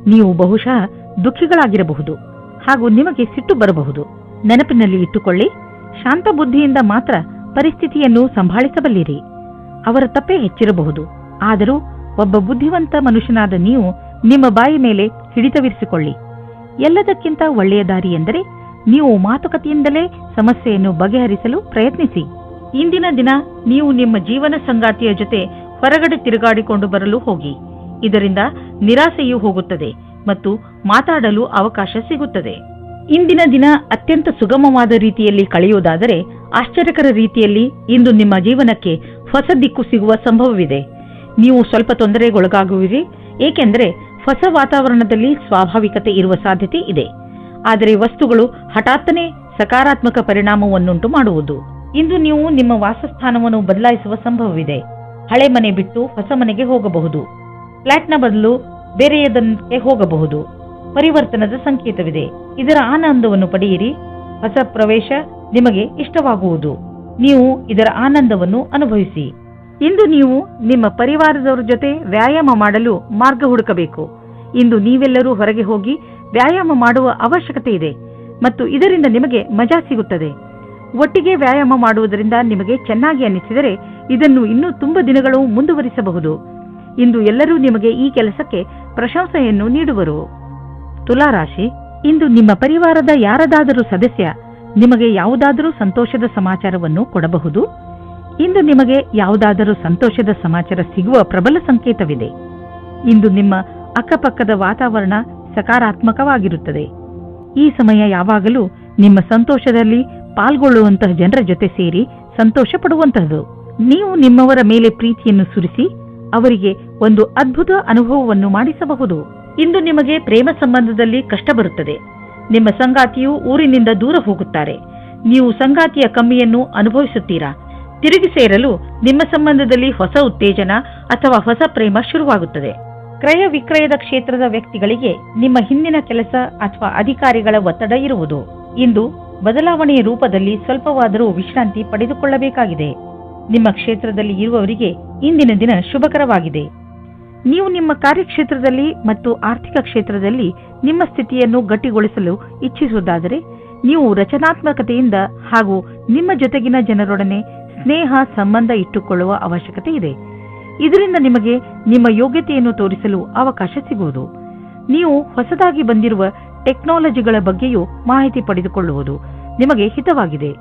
ನೀವು ಬಹುಶಃ ದುಃಖಿಗಳಾಗಿರಬಹುದು ಹಾಗೂ ನಿಮಗೆ ಸಿಟ್ಟು ಬರಬಹುದು. ನೆನಪಿನಲ್ಲಿ ಇಟ್ಟುಕೊಳ್ಳಿ, ಶಾಂತ ಬುದ್ಧಿಯಿಂದ ಮಾತ್ರ ಪರಿಸ್ಥಿತಿಯನ್ನು ಸಂಭಾಳಿಸಬಲ್ಲಿರಿ. ಅವರ ತಪ್ಪೇ ಹೆಚ್ಚಿರಬಹುದು. ಆದರೂ ಒಬ್ಬ ಬುದ್ಧಿವಂತ ಮನುಷ್ಯನಾದ ನೀವು ನಿಮ್ಮ ಬಾಯಿ ಮೇಲೆ ಹಿಡಿತವಿರಿಸಿಕೊಳ್ಳಿ. ಎಲ್ಲದಕ್ಕಿಂತ ಒಳ್ಳೆಯ ದಾರಿ ಎಂದರೆ ನೀವು ಮಾತುಕತೆಯಿಂದಲೇ ಸಮಸ್ಯೆಯನ್ನು ಬಗೆಹರಿಸಲು ಪ್ರಯತ್ನಿಸಿ. ಇಂದಿನ ದಿನ ನೀವು ನಿಮ್ಮ ಜೀವನ ಸಂಗಾತಿಯ ಜೊತೆ ಹೊರಗಡೆ ತಿರುಗಾಡಿಕೊಂಡು ಬರಲು ಹೋಗಿ. ಇದರಿಂದ ನಿರಾಸೆಯೂ ಹೋಗುತ್ತದೆ ಮತ್ತು ಮಾತಾಡಲು ಅವಕಾಶ ಸಿಗುತ್ತದೆ. ಇಂದಿನ ದಿನ ಅತ್ಯಂತ ಸುಗಮವಾದ ರೀತಿಯಲ್ಲಿ ಕಳೆಯುವುದಾದರೆ ಆಶ್ಚರ್ಯಕರ ರೀತಿಯಲ್ಲಿ ಇಂದು ನಿಮ್ಮ ಜೀವನಕ್ಕೆ ಹೊಸ ದಿಕ್ಕು ಸಿಗುವ ಸಂಭವವಿದೆ. ನೀವು ಸ್ವಲ್ಪ ತೊಂದರೆಗೊಳಗಾಗುವಿರಿ, ಏಕೆಂದರೆ ಹೊಸ ವಾತಾವರಣದಲ್ಲಿ ಸ್ವಾಭಾವಿಕತೆ ಇರುವ ಸಾಧ್ಯತೆ ಇದೆ. ಆದರೆ ವಸ್ತುಗಳು ಹಠಾತ್ತನೆ ಸಕಾರಾತ್ಮಕ ಪರಿಣಾಮವನ್ನುಂಟು ಮಾಡುವುದು. ಇಂದು ನೀವು ನಿಮ್ಮ ವಾಸಸ್ಥಾನವನ್ನು ಬದಲಾಯಿಸುವ ಸಂಭವವಿದೆ. ಹಳೆ ಮನೆ ಬಿಟ್ಟು ಹೊಸ ಮನೆಗೆ ಹೋಗಬಹುದು. ಫ್ಲಾಟ್ನ ಬದಲು ಬೇರೆಯದಕ್ಕೆ ಹೋಗಬಹುದು. ಪರಿವರ್ತನದ ಸಂಕೇತವಿದೆ. ಇದರ ಆನಂದವನ್ನು ಪಡೆಯಿರಿ. ಹೊಸ ಪ್ರವೇಶ ನಿಮಗೆ ಇಷ್ಟವಾಗುವುದು. ನೀವು ಇದರ ಆನಂದವನ್ನು ಅನುಭವಿಸಿ. ಇಂದು ನೀವು ನಿಮ್ಮ ಪರಿವಾರದವರ ಜೊತೆ ವ್ಯಾಯಾಮ ಮಾಡಲು ಮಾರ್ಗ ಹುಡುಕಬೇಕು. ಇಂದು ನೀವೆಲ್ಲರೂ ಹೊರಗೆ ಹೋಗಿ ವ್ಯಾಯಾಮ ಮಾಡುವ ಅವಶ್ಯಕತೆ ಇದೆ ಮತ್ತು ಇದರಿಂದ ನಿಮಗೆ ಮಜಾ ಸಿಗುತ್ತದೆ. ಒಟ್ಟಿಗೆ ವ್ಯಾಯಾಮ ಮಾಡುವುದರಿಂದ ನಿಮಗೆ ಚೆನ್ನಾಗಿ ಅನಿಸಿದರೆ ಇದನ್ನು ಇನ್ನೂ ತುಂಬ ದಿನಗಳು ಮುಂದುವರಿಸಬಹುದು. ಇಂದು ಎಲ್ಲರೂ ನಿಮಗೆ ಈ ಕೆಲಸಕ್ಕೆ ಪ್ರಶಂಸೆಯನ್ನು ನೀಡುವರು. ತುಲಾರಾಶಿ, ಇಂದು ನಿಮ್ಮ ಪರಿವಾರದ ಯಾರದಾದರೂ ಸದಸ್ಯ ನಿಮಗೆ ಯಾವುದಾದರೂ ಸಂತೋಷದ ಸಮಾಚಾರವನ್ನು ಕೊಡಬಹುದು. ಇಂದು ನಿಮಗೆ ಯಾವುದಾದರೂ ಸಂತೋಷದ ಸಮಾಚಾರ ಸಿಗುವ ಪ್ರಬಲ ಸಂಕೇತವಿದೆ. ಇಂದು ನಿಮ್ಮ ಅಕ್ಕಪಕ್ಕದ ವಾತಾವರಣ ಸಕಾರಾತ್ಮಕವಾಗಿರುತ್ತದೆ. ಈ ಸಮಯ ಯಾವಾಗಲೂ ನಿಮ್ಮ ಸಂತೋಷದಲ್ಲಿ ಪಾಲ್ಗೊಳ್ಳುವಂತಹ ಜನರ ಜೊತೆ ಸೇರಿ ಸಂತೋಷ ಪಡುವಂತಹದ್ದು. ನೀವು ನಿಮ್ಮವರ ಮೇಲೆ ಪ್ರೀತಿಯನ್ನು ಸುರಿಸಿ ಅವರಿಗೆ ಒಂದು ಅದ್ಭುತ ಅನುಭವವನ್ನು ಮಾಡಿಸಬಹುದು. ಇಂದು ನಿಮಗೆ ಪ್ರೇಮ ಸಂಬಂಧದಲ್ಲಿ ಕಷ್ಟ ಬರುತ್ತದೆ. ನಿಮ್ಮ ಸಂಗಾತಿಯು ಊರಿನಿಂದ ದೂರ ಹೋಗುತ್ತಾರೆ. ನೀವು ಸಂಗಾತಿಯ ಕಮ್ಮಿಯನ್ನು ಅನುಭವಿಸುತ್ತೀರಾ. ತಿರುಗಿ ಸೇರಲು ನಿಮ್ಮ ಸಂಬಂಧದಲ್ಲಿ ಹೊಸ ಉತ್ತೇಜನ ಅಥವಾ ಹೊಸ ಪ್ರೇಮ ಶುರುವಾಗುತ್ತದೆ. ಕ್ರಯ ವಿಕ್ರಯದ ಕ್ಷೇತ್ರದ ವ್ಯಕ್ತಿಗಳಿಗೆ ನಿಮ್ಮ ಹಿಂದಿನ ಕೆಲಸ ಅಥವಾ ಅಧಿಕಾರಿಗಳ ಒತ್ತಡ ಇರುವುದು. ಇಂದು ಬದಲಾವಣೆಯ ರೂಪದಲ್ಲಿ ಸ್ವಲ್ಪವಾದರೂ ವಿಶ್ರಾಂತಿ ಪಡೆದುಕೊಳ್ಳಬೇಕಾಗಿದೆ. ನಿಮ್ಮ ಕ್ಷೇತ್ರದಲ್ಲಿ ಇರುವವರಿಗೆ ಇಂದಿನ ದಿನ ಶುಭಕರವಾಗಿದೆ. ನೀವು ನಿಮ್ಮ ಕಾರ್ಯಕ್ಷೇತ್ರದಲ್ಲಿ ಮತ್ತು ಆರ್ಥಿಕ ಕ್ಷೇತ್ರದಲ್ಲಿ ನಿಮ್ಮ ಸ್ಥಿತಿಯನ್ನು ಗಟ್ಟಿಗೊಳಿಸಲು ಇಚ್ಛಿಸುವುದಾದರೆ ನೀವು ರಚನಾತ್ಮಕತೆಯಿಂದ ಹಾಗೂ ನಿಮ್ಮ ಜೊತೆಗಿನ ಜನರೊಡನೆ ಸ್ನೇಹ ಸಂಬಂಧ ಇಟ್ಟುಕೊಳ್ಳುವ ಅವಶ್ಯಕತೆ ಇದೆ. ಇದರಿಂದ ನಿಮಗೆ ನಿಮ್ಮ ಯೋಗ್ಯತೆಯನ್ನು ತೋರಿಸಲು ಅವಕಾಶ ಸಿಗುವುದು. ನೀವು ಹೊಸದಾಗಿ ಬಂದಿರುವ ಟೆಕ್ನಾಲಜಿಗಳ ಬಗ್ಗೆಯೂ ಮಾಹಿತಿ ಪಡೆದುಕೊಳ್ಳುವುದು ನಿಮಗೆ ಹಿತವಾಗಿದೆ.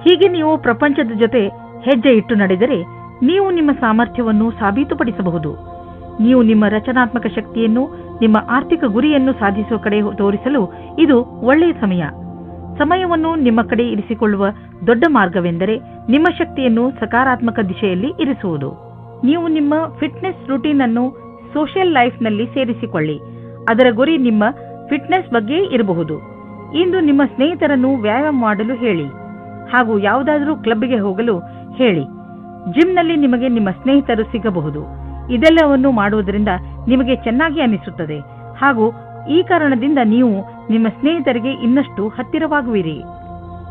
ಹೀಗೆ ನೀವು ಪ್ರಪಂಚದ ಜೊತೆ ಹೆಜ್ಜೆ ಇಟ್ಟು ನಡೆದರೆ ನೀವು ನಿಮ್ಮ ಸಾಮರ್ಥ್ಯವನ್ನು ಸಾಬೀತುಪಡಿಸಬಹುದು. ನೀವು ನಿಮ್ಮ ರಚನಾತ್ಮಕ ಶಕ್ತಿಯನ್ನು ನಿಮ್ಮ ಆರ್ಥಿಕ ಗುರಿಯನ್ನು ಸಾಧಿಸುವ ಕಡೆ ತೋರಿಸಲು ಇದು ಒಳ್ಳೆಯ ಸಮಯ. ಸಮಯವನ್ನು ನಿಮ್ಮ ಕಡೆ ಇರಿಸಿಕೊಳ್ಳುವ ದೊಡ್ಡ ಮಾರ್ಗವೆಂದರೆ ನಿಮ್ಮ ಶಕ್ತಿಯನ್ನು ಸಕಾರಾತ್ಮಕ ದಿಶೆಯಲ್ಲಿ ಇರಿಸುವುದು. ನೀವು ನಿಮ್ಮ ಫಿಟ್ನೆಸ್ ರೂಟೀನ್ ಅನ್ನು ಸೋಷಿಯಲ್ ಲೈಫ್ನಲ್ಲಿ ಸೇರಿಸಿಕೊಳ್ಳಿ. ಅದರ ಗುರಿ ನಿಮ್ಮ ಫಿಟ್ನೆಸ್ ಬಗ್ಗೆ ಇರಬಹುದು. ಇಂದು ನಿಮ್ಮ ಸ್ನೇಹಿತರನ್ನು ವ್ಯಾಯಾಮ ಮಾಡಲು ಹೇಳಿ ಹಾಗೂ ಯಾವುದಾದರೂ ಕ್ಲಬ್ಗೆ ಹೋಗಲು ಹೇಳಿ. ಜಿಮ್ನಲ್ಲಿ ನಿಮಗೆ ನಿಮ್ಮ ಸ್ನೇಹಿತರು ಸಿಗಬಹುದು. ಇದೆಲ್ಲವನ್ನು ಮಾಡುವುದರಿಂದ ನಿಮಗೆ ಚೆನ್ನಾಗಿ ಅನಿಸುತ್ತದೆ ಹಾಗೂ ಈ ಕಾರಣದಿಂದ ನೀವು ನಿಮ್ಮ ಸ್ನೇಹಿತರಿಗೆ ಇನ್ನಷ್ಟು ಹತ್ತಿರವಾಗುವಿರಿ.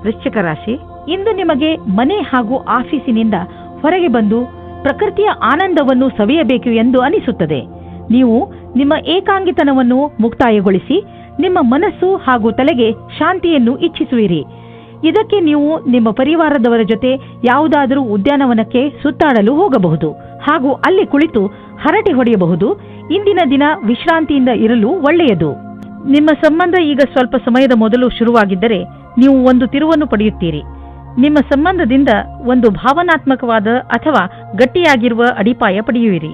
ವೃಶ್ಚಿಕ ರಾಶಿ, ಇಂದು ನಿಮಗೆ ಮನೆ ಹಾಗೂ ಆಫೀಸಿನಿಂದ ಹೊರಗೆ ಬಂದು ಪ್ರಕೃತಿಯ ಆನಂದವನ್ನು ಸವಿಯಬೇಕು ಎಂದು ಅನಿಸುತ್ತದೆ. ನೀವು ನಿಮ್ಮ ಏಕಾಂಗಿತನವನ್ನು ಮುಕ್ತಾಯಗೊಳಿಸಿ ನಿಮ್ಮ ಮನಸ್ಸು ಹಾಗೂ ತಲೆಗೆ ಶಾಂತಿಯನ್ನು ಇಚ್ಛಿಸುವಿರಿ. ಇದಕ್ಕೆ ನೀವು ನಿಮ್ಮ ಪರಿವಾರದವರ ಜೊತೆ ಯಾವುದಾದರೂ ಉದ್ಯಾನವನಕ್ಕೆ ಸುತ್ತಾಡಲು ಹೋಗಬಹುದು ಹಾಗೂ ಅಲ್ಲಿ ಕುಳಿತು ಹರಟೆ ಹೊಡೆಯಬಹುದು. ಇಂದಿನ ದಿನ ವಿಶ್ರಾಂತಿಯಿಂದ ಇರಲು ಒಳ್ಳೆಯದು. ನಿಮ್ಮ ಸಂಬಂಧ ಈಗ ಸ್ವಲ್ಪ ಸಮಯದ ಮೊದಲು ಶುರುವಾಗಿದ್ದರೆ ನೀವು ಒಂದು ತಿರುವನ್ನು ಪಡೆಯುತ್ತೀರಿ. ನಿಮ್ಮ ಸಂಬಂಧದಿಂದ ಒಂದು ಭಾವನಾತ್ಮಕವಾದ ಅಥವಾ ಗಟ್ಟಿಯಾಗಿರುವ ಅಡಿಪಾಯ ಪಡೆಯುವಿರಿ.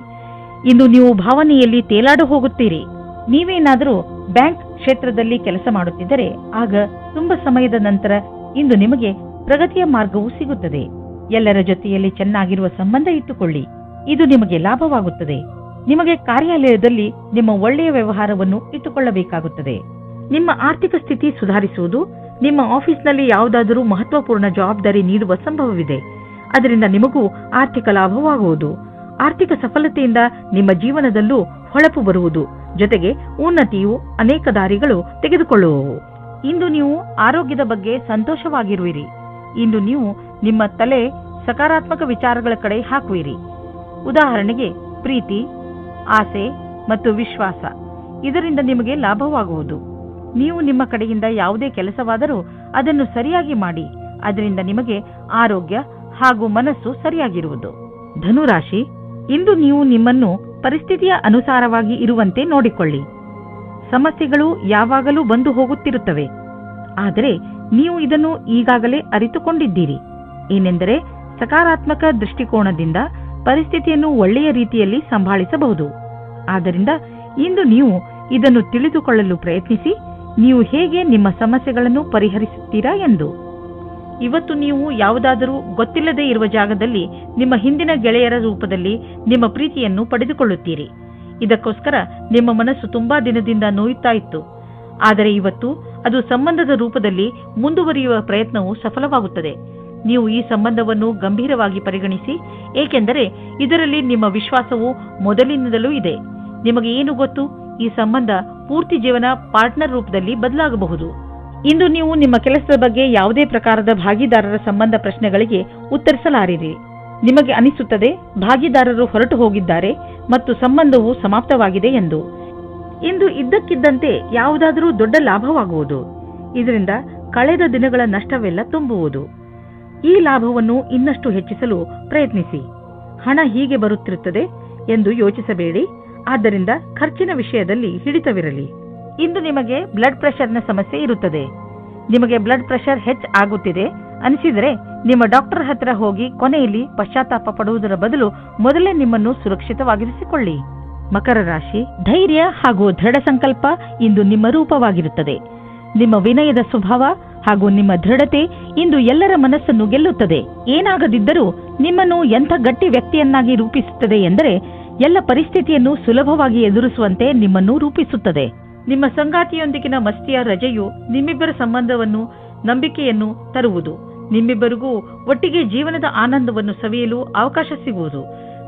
ಇಂದು ನೀವು ಭಾವನೆಯಲ್ಲಿ ತೇಲಾಡು ಹೋಗುತ್ತೀರಿ. ನೀವೇನಾದರೂ ಬ್ಯಾಂಕ್ ಕ್ಷೇತ್ರದಲ್ಲಿ ಕೆಲಸ ಮಾಡುತ್ತಿದ್ದರೆ ಆಗ ತುಂಬ ಸಮಯದ ನಂತರ ಇಂದು ನಿಮಗೆ ಪ್ರಗತಿಯ ಮಾರ್ಗವು ಸಿಗುತ್ತದೆ. ಎಲ್ಲರ ಜೊತೆಯಲ್ಲಿ ಚೆನ್ನಾಗಿರುವ ಸಂಬಂಧ ಇಟ್ಟುಕೊಳ್ಳಿ. ಇದು ನಿಮಗೆ ಲಾಭವಾಗುತ್ತದೆ. ನಿಮಗೆ ಕಾರ್ಯಾಲಯದಲ್ಲಿ ನಿಮ್ಮ ಒಳ್ಳೆಯ ವ್ಯವಹಾರವನ್ನು ಇಟ್ಟುಕೊಳ್ಳಬೇಕಾಗುತ್ತದೆ. ನಿಮ್ಮ ಆರ್ಥಿಕ ಸ್ಥಿತಿ ಸುಧಾರಿಸುವುದು. ನಿಮ್ಮ ಆಫೀಸ್ನಲ್ಲಿ ಯಾವುದಾದರೂ ಮಹತ್ವಪೂರ್ಣ ಜವಾಬ್ದಾರಿ ನೀಡುವ ಸಂಭವವಿದೆ. ಅದರಿಂದ ನಿಮಗೂ ಆರ್ಥಿಕ ಲಾಭವಾಗುವುದು. ಆರ್ಥಿಕ ಸಫಲತೆಯಿಂದ ನಿಮ್ಮ ಜೀವನದಲ್ಲೂ ಹೊಳಪು ಬರುವುದು. ಜೊತೆಗೆ ಉನ್ನತಿಯು ಅನೇಕ ದಾರಿಗಳು ತೆಗೆದುಕೊಳ್ಳುವವು. ಇಂದು ನೀವು ಆರೋಗ್ಯದ ಬಗ್ಗೆ ಸಂತೋಷವಾಗಿರುವಿರಿ. ಇಂದು ನೀವು ನಿಮ್ಮ ತಲೆ ಸಕಾರಾತ್ಮಕ ವಿಚಾರಗಳ ಕಡೆ ಹಾಕುವಿರಿ. ಉದಾಹರಣೆಗೆ ಪ್ರೀತಿ, ಆಸೆ ಮತ್ತು ವಿಶ್ವಾಸ. ಇದರಿಂದ ನಿಮಗೆ ಲಾಭವಾಗುವುದು. ನೀವು ನಿಮ್ಮ ಕಡೆಯಿಂದ ಯಾವುದೇ ಕೆಲಸವಾದರೂ ಅದನ್ನು ಸರಿಯಾಗಿ ಮಾಡಿ. ಅದರಿಂದ ನಿಮಗೆ ಆರೋಗ್ಯ ಹಾಗೂ ಮನಸ್ಸು ಸರಿಯಾಗಿರುವುದು. ಧನುರಾಶಿ, ಇಂದು ನೀವು ನಿಮ್ಮನ್ನು ಪರಿಸ್ಥಿತಿಯ ಅನುಸಾರವಾಗಿ ಇರುವಂತೆ ನೋಡಿಕೊಳ್ಳಿ. ಸಮಸ್ಯೆಗಳು ಯಾವಾಗಲೂ ಬಂದು ಹೋಗುತ್ತಿರುತ್ತವೆ. ಆದರೆ ನೀವು ಇದನ್ನು ಈಗಾಗಲೇ ಅರಿತುಕೊಂಡಿದ್ದೀರಿ. ಏನೆಂದರೆ ಸಕಾರಾತ್ಮಕ ದೃಷ್ಟಿಕೋನದಿಂದ ಪರಿಸ್ಥಿತಿಯನ್ನು ಒಳ್ಳೆಯ ರೀತಿಯಲ್ಲಿ ಸಂಭಾಳಿಸಬಹುದು. ಆದ್ದರಿಂದ ಇಂದು ನೀವು ಇದನ್ನು ತಿಳಿದುಕೊಳ್ಳಲು ಪ್ರಯತ್ನಿಸಿ. ನೀವು ಹೇಗೆ ನಿಮ್ಮ ಸಮಸ್ಯೆಗಳನ್ನು ಪರಿಹರಿಸುತ್ತೀರಾ ಎಂದು. ಇವತ್ತು ನೀವು ಯಾವುದಾದರೂ ಗೊತ್ತಿಲ್ಲದೆ ಇರುವ ಜಾಗದಲ್ಲಿ ನಿಮ್ಮ ಹಿಂದಿನ ಗೆಳೆಯರ ರೂಪದಲ್ಲಿ ನಿಮ್ಮ ಪ್ರೀತಿಯನ್ನು ಪಡೆದುಕೊಳ್ಳುತ್ತೀರಿ. ಇದಕ್ಕೋಸ್ಕರ ನಿಮ್ಮ ಮನಸ್ಸು ತುಂಬಾ ದಿನದಿಂದ ನೋಯುತ್ತಾ ಇತ್ತು. ಆದರೆ ಇವತ್ತು ಅದು ಸಂಬಂಧದ ರೂಪದಲ್ಲಿ ಮುಂದುವರಿಯುವ ಪ್ರಯತ್ನವು ಸಫಲವಾಗುತ್ತದೆ. ನೀವು ಈ ಸಂಬಂಧವನ್ನು ಗಂಭೀರವಾಗಿ ಪರಿಗಣಿಸಿ, ಏಕೆಂದರೆ ಇದರಲ್ಲಿ ನಿಮ್ಮ ವಿಶ್ವಾಸವು ಮೊದಲಿನಿಂದಲೂ ಇದೆ. ನಿಮಗೆ ಏನು ಗೊತ್ತು, ಈ ಸಂಬಂಧ ಪೂರ್ತಿ ಜೀವನ ಪಾರ್ಟ್ನರ್ ರೂಪದಲ್ಲಿ ಬದಲಾಗಬಹುದು. ಇಂದು ನೀವು ನಿಮ್ಮ ಕೆಲಸದ ಬಗ್ಗೆ ಯಾವುದೇ ಪ್ರಕಾರದ ಭಾಗಿದಾರರ ಸಂಬಂಧ ಪ್ರಶ್ನೆಗಳಿಗೆ ಉತ್ತರಿಸಲಾರಿರಿ. ನಿಮಗೆ ಅನಿಸುತ್ತದೆ ಭಾಗಿದಾರರು ಹೊರಟು ಹೋಗಿದ್ದಾರೆ ಮತ್ತು ಸಂಬಂಧವು ಸಮಾಪ್ತವಾಗಿದೆ ಎಂದು. ಇಂದು ಇದ್ದಕ್ಕಿದ್ದಂತೆ ಯಾವುದಾದರೂ ದೊಡ್ಡ ಲಾಭವಾಗುವುದು. ಇದರಿಂದ ಕಳೆದ ದಿನಗಳ ನಷ್ಟವೆಲ್ಲ ತುಂಬುವುದು. ಈ ಲಾಭವನ್ನು ಇನ್ನಷ್ಟು ಹೆಚ್ಚಿಸಲು ಪ್ರಯತ್ನಿಸಿ. ಹಣ ಹೀಗೆ ಬರುತ್ತಿರುತ್ತದೆ ಎಂದು ಯೋಚಿಸಬೇಡಿ. ಆದ್ದರಿಂದ ಖರ್ಚಿನ ವಿಷಯದಲ್ಲಿ ಹಿಡಿತವಿರಲಿ. ಇಂದು ನಿಮಗೆ ಬ್ಲಡ್ ಪ್ರೆಷರ್ನ ಸಮಸ್ಯೆ ಇರುತ್ತದೆ. ನಿಮಗೆ ಬ್ಲಡ್ ಪ್ರೆಷರ್ ಆಗುತ್ತಿದೆ ಅನಿಸಿದರೆ ನಿಮ್ಮ ಡಾಕ್ಟರ್ ಹತ್ತಿರ ಹೋಗಿ ಕೊನೆಯಲ್ಲಿ ಪಶ್ಚಾತ್ತಾಪ ಪಡುವುದರ ಬದಲು ಮೊದಲೇ ನಿಮ್ಮನ್ನು ಸುರಕ್ಷಿತವಾಗಿರಿಸಿಕೊಳ್ಳಿ. ಮಕರ ರಾಶಿ, ಧೈರ್ಯ ಹಾಗೂ ದೃಢ ಸಂಕಲ್ಪ ಇಂದು ನಿಮ್ಮ ರೂಪವಾಗಿರುತ್ತದೆ. ನಿಮ್ಮ ವಿನಯದ ಸ್ವಭಾವ ಹಾಗೂ ನಿಮ್ಮ ದೃಢತೆ ಇಂದು ಎಲ್ಲರ ಮನಸ್ಸನ್ನು ಗೆಲ್ಲುತ್ತದೆ. ಏನಾಗದಿದ್ದರೂ ನಿಮ್ಮನ್ನು ಎಂಥ ಗಟ್ಟಿ ವ್ಯಕ್ತಿಯನ್ನಾಗಿ ರೂಪಿಸುತ್ತದೆ ಎಂದರೆ ಎಲ್ಲ ಪರಿಸ್ಥಿತಿಯನ್ನು ಸುಲಭವಾಗಿ ಎದುರಿಸುವಂತೆ ನಿಮ್ಮನ್ನು ರೂಪಿಸುತ್ತದೆ. ನಿಮ್ಮ ಸಂಗಾತಿಯೊಂದಿಗಿನ ಮಸ್ತಿಯ ರಜೆಯು ನಿಮ್ಮಿಬ್ಬರ ಸಂಬಂಧವನ್ನು ನಂಬಿಕೆಯನ್ನು ತರುವುದು. ನಿಮ್ಮಿಬ್ಬರಿಗೂ ಒಟ್ಟಿಗೆ ಜೀವನದ ಆನಂದವನ್ನು ಸವಿಯಲು ಅವಕಾಶ ಸಿಗುವುದು.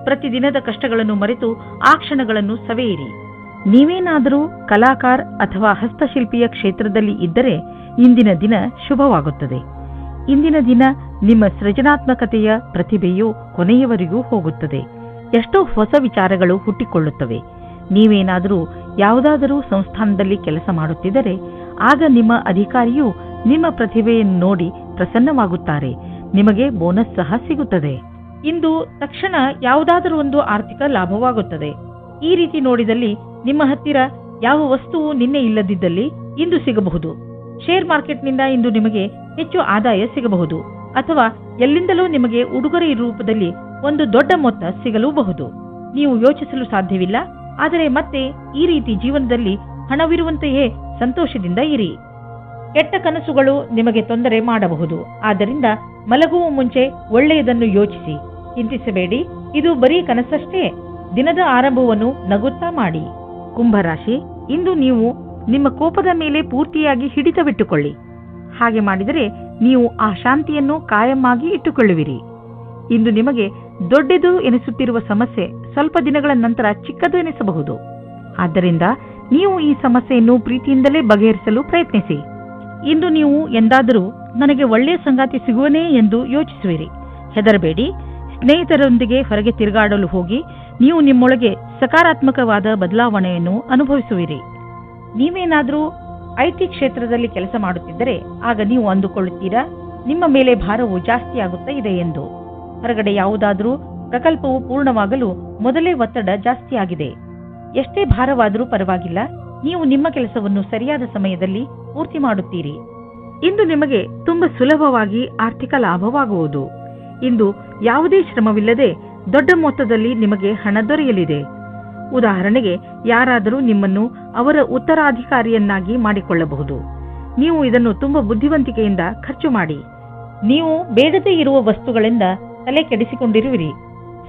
ಪ್ರತಿದಿನದ ಕಷ್ಟಗಳನ್ನು ಮರೆತು ಆ ಕ್ಷಣಗಳನ್ನು ಸವಿಯಿರಿ. ನೀವೇನಾದರೂ ಕಲಾಕಾರ ಅಥವಾ ಹಸ್ತಶಿಲ್ಪಿಯ ಕ್ಷೇತ್ರದಲ್ಲಿ ಇದ್ದರೆ ಇಂದಿನ ದಿನ ಶುಭವಾಗುತ್ತದೆ. ಇಂದಿನ ದಿನ ನಿಮ್ಮ ಸೃಜನಾತ್ಮಕತೆಯ ಪ್ರತಿಭೆಯು ಕೊನೆಯವರೆಗೂ ಹೋಗುತ್ತದೆ. ಎಷ್ಟೋ ಹೊಸ ವಿಚಾರಗಳು ಹುಟ್ಟಿಕೊಳ್ಳುತ್ತವೆ. ನೀವೇನಾದರೂ ಯಾವುದಾದರೂ ಸಂಸ್ಥಾನದಲ್ಲಿ ಕೆಲಸ ಮಾಡುತ್ತಿದ್ದರೆ ಆಗ ನಿಮ್ಮ ಅಧಿಕಾರಿಯು ನಿಮ್ಮ ಪ್ರತಿಭೆಯನ್ನು ನೋಡಿ ಪ್ರಸನ್ನವಾಗುತ್ತಾರೆ. ನಿಮಗೆ ಬೋನಸ್ ಸಹ ಸಿಗುತ್ತದೆ. ಇಂದು ತಕ್ಷಣ ಯಾವುದಾದರೂ ಒಂದು ಆರ್ಥಿಕ ಲಾಭವಾಗುತ್ತದೆ. ಈ ರೀತಿ ನೋಡಿದಲ್ಲಿ ನಿಮ್ಮ ಹತ್ತಿರ ಯಾವ ವಸ್ತುವು ನಿನ್ನೆ ಇಲ್ಲದಿದ್ದಲ್ಲಿ ಇಂದು ಸಿಗಬಹುದು. ಶೇರ್ ಮಾರ್ಕೆಟ್ನಿಂದ ಇಂದು ನಿಮಗೆ ಹೆಚ್ಚು ಆದಾಯ ಸಿಗಬಹುದು. ಅಥವಾ ಎಲ್ಲಿಂದಲೂ ನಿಮಗೆ ಉಡುಗೊರೆ ರೂಪದಲ್ಲಿ ಒಂದು ದೊಡ್ಡ ಮೊತ್ತ ಸಿಗಲೂಬಹುದು. ನೀವು ಯೋಚಿಸಲು ಸಾಧ್ಯವಿಲ್ಲ. ಆದರೆ ಮತ್ತೆ ಈ ರೀತಿ ಜೀವನದಲ್ಲಿ ಹಣವಿರುವಂತೆಯೇ ಸಂತೋಷದಿಂದ ಇರಿ. ಕೆಟ್ಟ ಕನಸುಗಳು ನಿಮಗೆ ತೊಂದರೆ ಮಾಡಬಹುದು. ಆದ್ದರಿಂದ ಮಲಗುವ ಮುಂಚೆ ಒಳ್ಳೆಯದನ್ನು ಯೋಚಿಸಿ. ಚಿಂತಿಸಬೇಡಿ, ಇದು ಬರೀ ಕನಸಷ್ಟೇ. ದಿನದ ಆರಂಭವನ್ನು ನಗುತ್ತಾ ಮಾಡಿ. ಕುಂಭರಾಶಿ, ಇಂದು ನೀವು ನಿಮ್ಮ ಕೋಪದ ಮೇಲೆ ಪೂರ್ತಿಯಾಗಿ ಹಿಡಿತವಿಟ್ಟುಕೊಳ್ಳಿ. ಹಾಗೆ ಮಾಡಿದರೆ ನೀವು ಆ ಶಾಂತಿಯನ್ನು ಕಾಯಮ್ಮಾಗಿ ಇಟ್ಟುಕೊಳ್ಳುವಿರಿ. ಇಂದು ನಿಮಗೆ ದೊಡ್ಡದು ಎನಿಸುತ್ತಿರುವ ಸಮಸ್ಯೆ ಸ್ವಲ್ಪ ದಿನಗಳ ನಂತರ ಚಿಕ್ಕದು ಎನಿಸಬಹುದು. ಆದ್ದರಿಂದ ನೀವು ಈ ಸಮಸ್ಯೆಯನ್ನು ಪ್ರೀತಿಯಿಂದಲೇ ಬಗೆಹರಿಸಲು ಪ್ರಯತ್ನಿಸಿ. ಇಂದು ನೀವು ಎಂದಾದರೂ ನನಗೆ ಒಳ್ಳೆಯ ಸಂಗಾತಿ ಸಿಗುವನೇ ಎಂದು ಯೋಚಿಸುವಿರಿ. ಹೆದರಬೇಡಿ. ಸ್ನೇಹಿತರೊಂದಿಗೆ ಹೊರಗೆ ತಿರುಗಾಡಲು ಹೋಗಿ ನೀವು ನಿಮ್ಮೊಳಗೆ ಸಕಾರಾತ್ಮಕವಾದ ಬದಲಾವಣೆಯನ್ನು ಅನುಭವಿಸುವಿರಿ. ನೀವೇನಾದರೂ ಐಟಿ ಕ್ಷೇತ್ರದಲ್ಲಿ ಕೆಲಸ ಮಾಡುತ್ತಿದ್ದರೆ ಆಗ ನೀವು ಅಂದುಕೊಳ್ಳುತ್ತೀರಾ ನಿಮ್ಮ ಮೇಲೆ ಭಾರವು ಜಾಸ್ತಿಯಾಗುತ್ತಾ ಇದೆ ಎಂದು. ಹೊರಗಡೆ ಯಾವುದಾದರೂ ಪ್ರಕಲ್ಪವು ಪೂರ್ಣವಾಗಲು ಮೊದಲೇ ಒತ್ತಡ ಜಾಸ್ತಿಯಾಗಿದೆ. ಎಷ್ಟೇ ಭಾರವಾದರೂ ಪರವಾಗಿಲ್ಲ, ನೀವು ನಿಮ್ಮ ಕೆಲಸವನ್ನು ಸರಿಯಾದ ಸಮಯದಲ್ಲಿ ಪೂರ್ತಿ ಮಾಡುತ್ತೀರಿ. ಇಂದು ನಿಮಗೆ ತುಂಬಾ ಸುಲಭವಾಗಿ ಆರ್ಥಿಕ ಲಾಭವಾಗುವುದು. ಇಂದು ಯಾವುದೇ ಶ್ರಮವಿಲ್ಲದೆ ದೊಡ್ಡ ಮೊತ್ತದಲ್ಲಿ ನಿಮಗೆ ಹಣ ದೊರೆಯಲಿದೆ. ಉದಾಹರಣೆಗೆ ಯಾರಾದರೂ ನಿಮ್ಮನ್ನು ಅವರ ಉತ್ತರಾಧಿಕಾರಿಯನ್ನಾಗಿ ಮಾಡಿಕೊಳ್ಳಬಹುದು. ನೀವು ಇದನ್ನು ತುಂಬಾ ಬುದ್ಧಿವಂತಿಕೆಯಿಂದ ಖರ್ಚು ಮಾಡಿ. ನೀವು ಬೇಡದೇ ಇರುವ ವಸ್ತುಗಳಿಂದ ತಲೆ ಕೆಡಿಸಿಕೊಂಡಿರುವಿರಿ.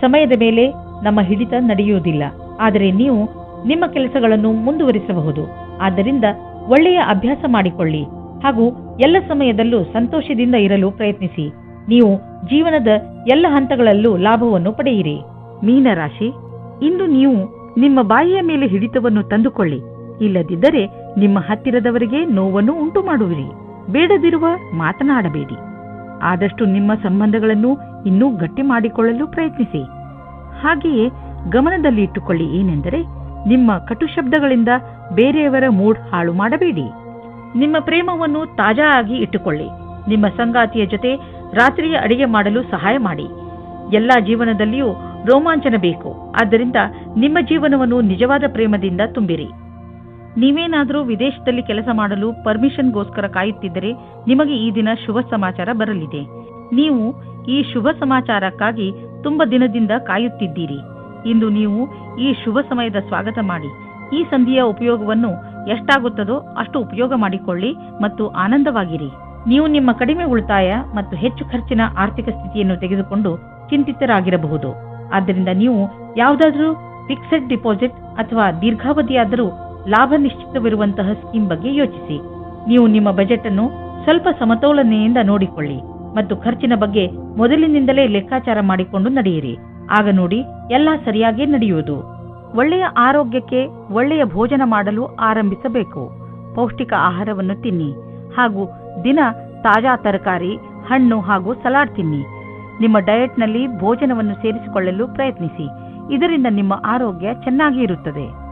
ಸಮಯದ ಮೇಲೆ ನಮ್ಮ ಹಿಡಿತ ನಡೆಯುವುದಿಲ್ಲ. ಆದರೆ ನೀವು ನಿಮ್ಮ ಕೆಲಸಗಳನ್ನು ಮುಂದುವರಿಸಬಹುದು. ಆದ್ದರಿಂದ ಒಳ್ಳೆಯ ಅಭ್ಯಾಸ ಮಾಡಿಕೊಳ್ಳಿ ಹಾಗೂ ಎಲ್ಲ ಸಮಯದಲ್ಲೂ ಸಂತೋಷದಿಂದ ಇರಲು ಪ್ರಯತ್ನಿಸಿ. ನೀವು ಜೀವನದ ಎಲ್ಲ ಹಂತಗಳಲ್ಲೂ ಲಾಭವನ್ನು ಪಡೆಯಿರಿ. ಮೀನರಾಶಿ, ಇಂದು ನೀವು ನಿಮ್ಮ ಬಾಯಿಯ ಮೇಲೆ ಹಿಡಿತವನ್ನು ತಂದುಕೊಳ್ಳಿ. ಇಲ್ಲದಿದ್ದರೆ ನಿಮ್ಮ ಹತ್ತಿರದವರಿಗೆ ನೋವನ್ನು ಉಂಟು ಮಾಡುವಿರಿ. ಬೇಡದಿರುವ ಮಾತನಾಡಬೇಡಿ. ಆದಷ್ಟು ನಿಮ್ಮ ಸಂಬಂಧಗಳನ್ನು ಇನ್ನೂ ಗಟ್ಟಿ ಮಾಡಿಕೊಳ್ಳಲು ಪ್ರಯತ್ನಿಸಿ. ಹಾಗೆಯೇ ಗಮನದಲ್ಲಿ ಇಟ್ಟುಕೊಳ್ಳಿ ಏನೆಂದರೆ ನಿಮ್ಮ ಕಟು ಶಬ್ದಗಳಿಂದ ಬೇರೆಯವರ ಮೂಡ್ ಹಾಳು ಮಾಡಬೇಡಿ. ನಿಮ್ಮ ಪ್ರೇಮವನ್ನು ತಾಜಾ ಆಗಿ ಇಟ್ಟುಕೊಳ್ಳಿ. ನಿಮ್ಮ ಸಂಗಾತಿಯ ಜೊತೆ ರಾತ್ರಿಯ ಅಡಿಗೆ ಮಾಡಲು ಸಹಾಯ ಮಾಡಿ. ಎಲ್ಲ ಜೀವನದಲ್ಲಿಯೂ ರೋಮಾಂಚನ ಬೇಕು. ಆದ್ದರಿಂದ ನಿಮ್ಮ ಜೀವನವನ್ನು ನಿಜವಾದ ಪ್ರೇಮದಿಂದ ತುಂಬಿರಿ. ನೀವೇನಾದರೂ ವಿದೇಶದಲ್ಲಿ ಕೆಲಸ ಮಾಡಲು ಪರ್ಮಿಷನ್ಗೋಸ್ಕರ ಕಾಯುತ್ತಿದ್ದರೆ ನಿಮಗೆ ಈ ದಿನ ಶುಭ ಸಮಾಚಾರ ಬರಲಿದೆ. ನೀವು ಈ ಶುಭ ಸಮಾಚಾರಕ್ಕಾಗಿ ತುಂಬ ದಿನದಿಂದ ಕಾಯುತ್ತಿದ್ದೀರಿ. ಇಂದು ನೀವು ಈ ಶುಭ ಸಮಯದ ಸ್ವಾಗತ ಮಾಡಿ. ಈ ಸಂಧಿಯ ಉಪಯೋಗವನ್ನು ಎಷ್ಟಾಗುತ್ತದೋ ಅಷ್ಟು ಉಪಯೋಗ ಮಾಡಿಕೊಳ್ಳಿ ಮತ್ತು ಆನಂದವಾಗಿರಿ. ನೀವು ನಿಮ್ಮ ಕಡಿಮೆ ಉಳಿತಾಯ ಮತ್ತು ಹೆಚ್ಚು ಖರ್ಚಿನ ಆರ್ಥಿಕ ಸ್ಥಿತಿಯನ್ನು ತೆಗೆದುಕೊಂಡು ಚಿಂತಿತರಾಗಿರಬಹುದು. ಆದ್ದರಿಂದ ನೀವು ಯಾವುದಾದರೂ ಫಿಕ್ಸೆಡ್ ಡಿಪಾಸಿಟ್ ಅಥವಾ ದೀರ್ಘಾವಧಿಯಾದರೂ ಲಾಭ ನಿಶ್ಚಿತವಿರುವಂತಹ ಸ್ಕೀಮ್ ಬಗ್ಗೆ ಯೋಚಿಸಿ. ನೀವು ನಿಮ್ಮ ಬಜೆಟ್ ಅನ್ನು ಸ್ವಲ್ಪ ಸಮತೋಲನೆಯಿಂದ ನೋಡಿಕೊಳ್ಳಿ ಮತ್ತು ಖರ್ಚಿನ ಬಗ್ಗೆ ಮೊದಲಿನಿಂದಲೇ ಲೆಕ್ಕಾಚಾರ ಮಾಡಿಕೊಂಡು ನಡೆಯಿರಿ. ಆಗ ನೋಡಿ ಎಲ್ಲ ಸರಿಯಾಗಿ ನಡೆಯುವುದು. ಒಳ್ಳೆಯ ಆರೋಗ್ಯಕ್ಕೆ ಒಳ್ಳೆಯ ಭೋಜನ ಮಾಡಲು ಆರಂಭಿಸಬೇಕು. ಪೌಷ್ಟಿಕ ಆಹಾರವನ್ನು ತಿನ್ನಿ ಹಾಗೂ ದಿನ ತಾಜಾ ತರಕಾರಿ, ಹಣ್ಣು ಹಾಗೂ ಸಲಾಡ್ ತಿನ್ನಿ. ನಿಮ್ಮ ಡಯಟ್ನಲ್ಲಿ ಭೋಜನವನ್ನು ಸೇರಿಸಿಕೊಳ್ಳಲು ಪ್ರಯತ್ನಿಸಿ. ಇದರಿಂದ ನಿಮ್ಮ ಆರೋಗ್ಯ ಚೆನ್ನಾಗಿ ಇರುತ್ತದೆ.